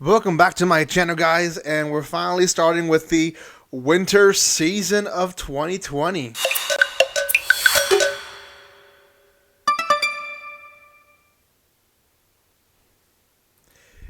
Welcome back to my channel, guys, and we're finally starting with the winter season of 2020.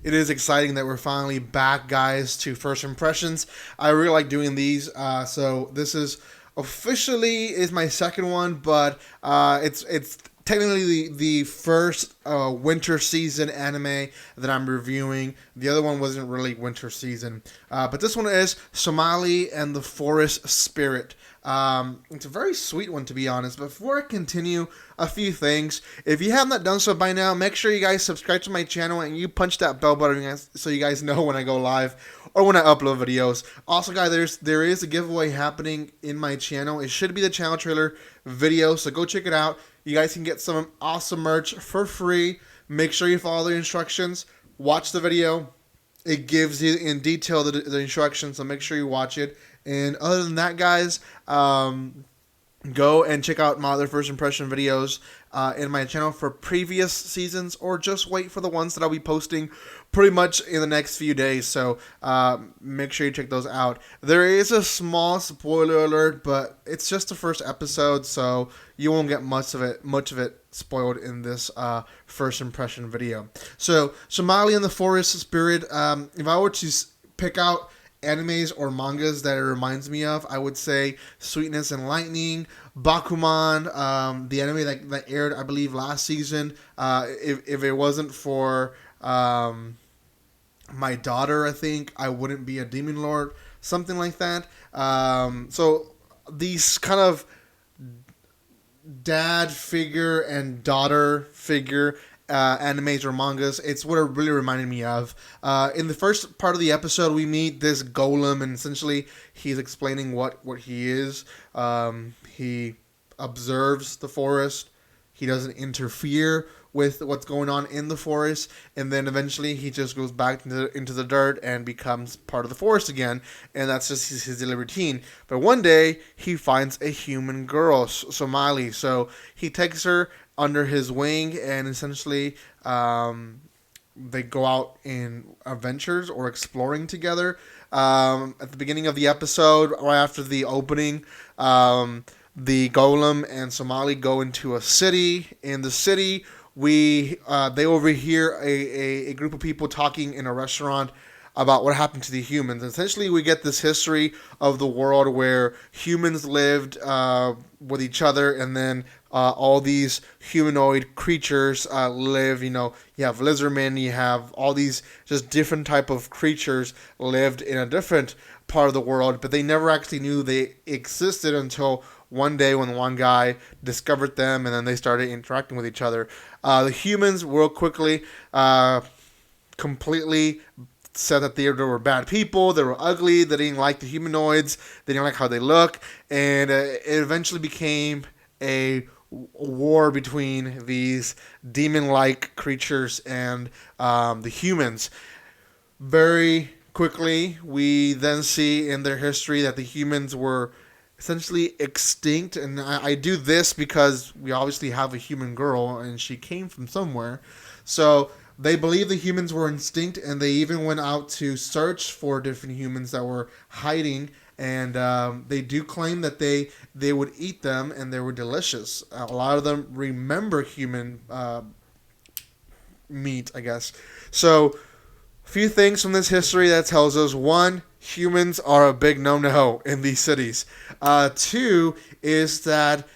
It is exciting that we're finally back, guys, to first impressions. I really like doing these, so this is officially is my second one, but it's technically the first winter season anime that I'm reviewing. The other one wasn't really winter season, but this one is Somali and the Forest Spirit. It's a very sweet one, to be honest. Before I continue, a few things. If you have not done so by now, make sure you guys subscribe to my channel and you punch that bell button so you guys know when I go live or when I upload videos. Also, guys, there is a giveaway happening in my channel. It should be the channel trailer video, so go check it out. You guys can get some awesome merch for free. Make sure you follow the instructions. Watch the video. It gives you in detail the instructions, so make sure you watch it. And other than that, guys, go and check out my other first impression videos in my channel for previous seasons, or just wait for the ones that I'll be posting pretty much in the next few days. So make sure you check those out. There is a small spoiler alert, but it's just the first episode, so you won't get much of it spoiled in this first impression video. So Somali and the Forest Spirit. If I were to pick out animes or mangas that it reminds me of, I would say Sweetness and Lightning, Bakuman, the anime that aired, I believe, last season. If it wasn't for my daughter, I think I wouldn't be a demon lord, something like that. So these kind of dad figure and daughter figure animes or mangas, it's what it really reminded me of. In the first part of the episode, we meet this golem, and essentially he's explaining what he is. He observes the forest. He doesn't interfere with what's going on in the forest, and then eventually he just goes back into the dirt and becomes part of the forest again, and that's just his daily routine. But one day he finds a human girl, Somali, so he takes her under his wing, and essentially they go out in adventures or exploring together. At the beginning of the episode, right after the opening, the golem and Somali go into a city. In the city, they overhear a group of people talking in a restaurant about what happened to the humans. Essentially, we get this history of the world where humans lived with each other, and then all these humanoid creatures live. You have lizardmen, you have all these just different type of creatures lived in a different part of the world, but they never actually knew they existed until one day when one guy discovered them, and then they started interacting with each other. The humans real quickly completely said that they were bad people, they were ugly, they didn't like the humanoids, they didn't like how they look, and it eventually became a war between these demon-like creatures and the humans. Very quickly, we then see in their history that the humans were essentially extinct, and I do this because we obviously have a human girl, and she came from somewhere. So they believe the humans were extinct, and they even went out to search for different humans that were hiding, and they do claim that they would eat them, and they were delicious. A lot of them remember human meat, I guess. So few things from this history that tells us: one, humans are a big no-no in these cities. Two is that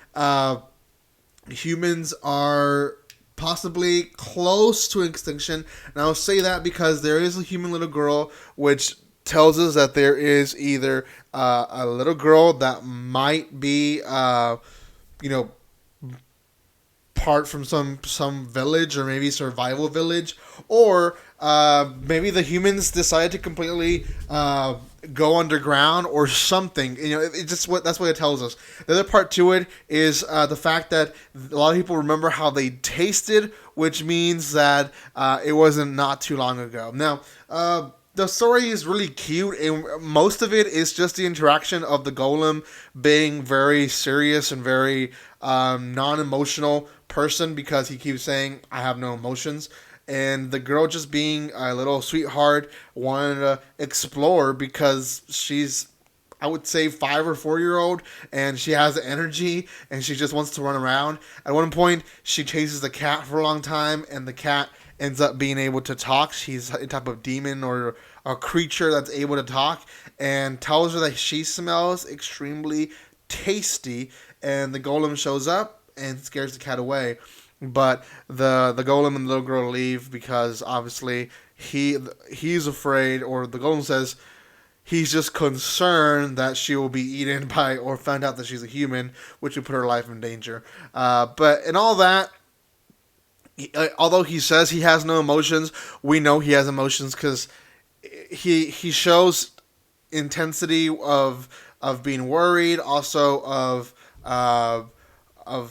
humans are possibly close to extinction. And I'll say that because there is a human little girl, which tells us that there is either a little girl that might be, part from some village, or maybe survival village, or maybe the humans decide to completely go underground or something. That's what it tells us. The other part to it is the fact that a lot of people remember how they tasted, which means that it wasn't not too long ago. Now, the story is really cute, and most of it is just the interaction of the golem being very serious and very non-emotional person, because he keeps saying, "I have no emotions." and the girl just being a little sweetheart wanted to explore because she's, I would say, 5 or 4 year old, and she has the energy and she just wants to run around. At one point, she chases the cat for a long time, and the cat ends up being able to talk. She's a type of demon or a creature that's able to talk, and tells her that she smells extremely tasty. And the golem shows up and scares the cat away. But the golem and the little girl leave because obviously he's afraid, or the golem says he's just concerned that she will be eaten by, or found out that she's a human, which would put her life in danger. But in all that, although he says he has no emotions, we know he has emotions because he shows intensity of being worried, also of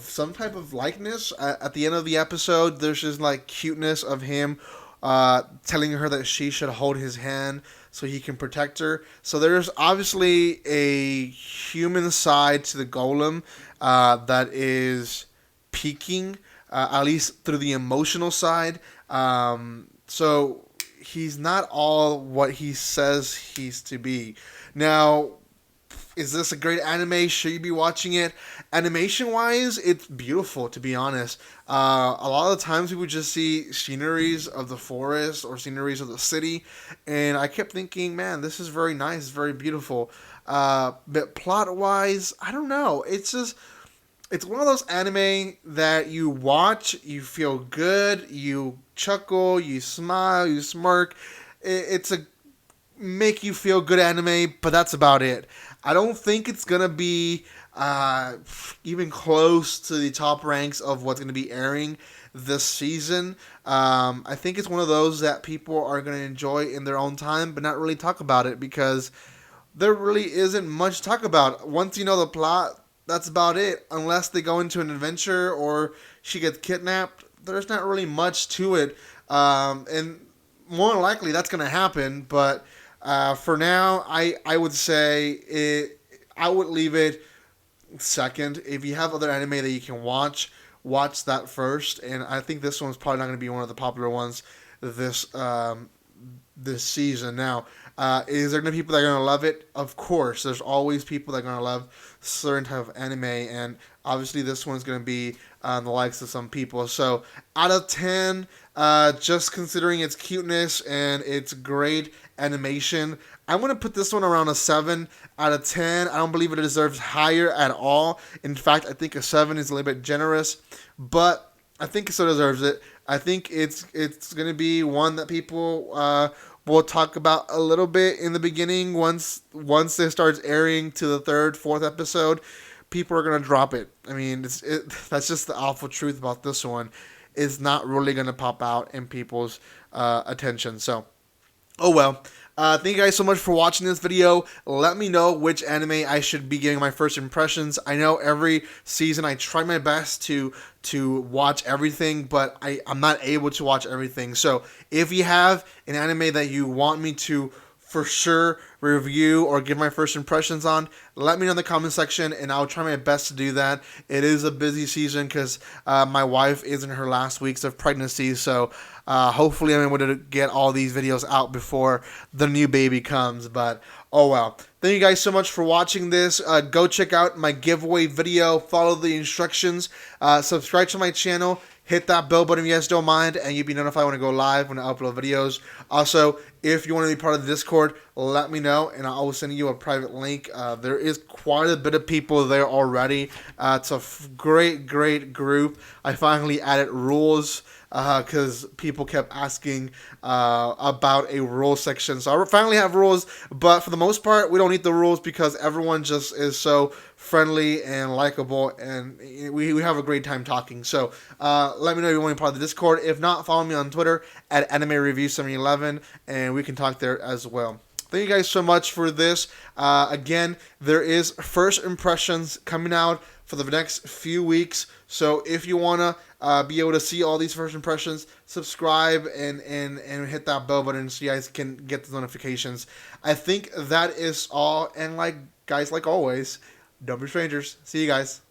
some type of likeness. At the end of the episode, there's just like cuteness of him telling her that she should hold his hand so he can protect her. So there's obviously a human side to the golem that is peaking, at least through the emotional side. So he's not all what he says he's to be. Now, is this a great anime? Should you be watching it? Animation-wise, it's beautiful, to be honest. A lot of the times we would just see sceneries of the forest or sceneries of the city, and I kept thinking, man, this is very nice, very beautiful. But plot-wise, I don't know. It's one of those anime that you watch, you feel good, you chuckle, you smile, you smirk. It's a make you feel good anime, but that's about it. I don't think it's gonna be even close to the top ranks of what's gonna be airing this season. I think it's one of those that people are gonna enjoy in their own time, but not really talk about it because there really isn't much to talk about. Once you know the plot, that's about it. Unless they go into an adventure or she gets kidnapped, there's not really much to it. And more than likely that's gonna happen, but for now, I would say I would leave it second. If you have other anime that you can watch that first. And I think this one's probably not going to be one of the popular ones this season. Now, is there going to be people that are going to love it? Of course. There's always people that are going to love certain type of anime, and obviously this one's going to be the likes of some people. So out of 10, just considering its cuteness and its great animation, I'm going to put this one around a 7 out of 10. I don't believe it deserves higher at all. In fact, I think a 7 is a little bit generous, but I think it still deserves it. I think it's going to be one that people will talk about a little bit in the beginning. Once it starts airing to the 3rd, 4th episode, people are going to drop it. I mean, that's just the awful truth about this one. It's not really going to pop out in people's attention. So, oh well. Thank you guys so much for watching this video. Let me know which anime I should be giving my first impressions. I know every season I try my best to watch everything, but I'm not able to watch everything. So if you have an anime that you want me to for sure review or give my first impressions on, let me know in the comment section and I'll try my best to do that. It is a busy season because my wife is in her last weeks of pregnancy, so hopefully I'm able to get all these videos out before the new baby comes, but oh well. Thank you guys so much for watching this. Go check out my giveaway video, follow the instructions, subscribe to my channel, hit that bell button if you guys don't mind, and you'll be notified when I go live, when I upload videos. Also, if you want to be part of the Discord, let me know, and I'll send you a private link. There is quite a bit of people there already. It's a great group. I finally added rules because people kept asking about a rule section. So I finally have rules, but for the most part, we don't need the rules because everyone just is so friendly and likable, and we have a great time talking. So let me know if you want to be part of the Discord. If not, follow me on Twitter at AnimeReview711, and we can talk there as well. Thank you guys so much for this. Again, there is first impressions coming out for the next few weeks. So if you want to be able to see all these first impressions, subscribe and hit that bell button so you guys can get the notifications. I think that is all. And like always, don't be strangers. See you guys.